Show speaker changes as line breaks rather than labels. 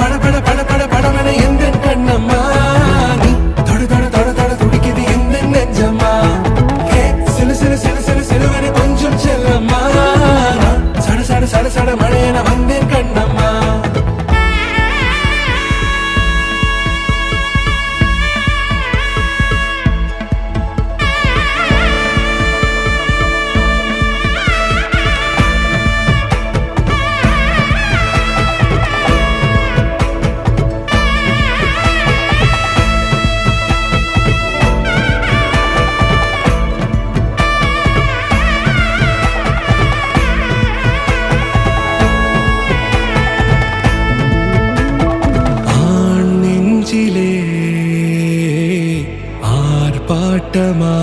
பட பட பட பட படவன எந்த கண்ணம்மா நீ தொட தொட தொட தொட துடிக்குது எந்த நெஞ்சம்மா ஹே சிலு சிலு சிலு சிலு சிலுவன கொஞ்சம் செல்லம்மா சட சட சட சட மழையன வந்தேன் கண்ணம்மா ஆர்ப்பாட்டமா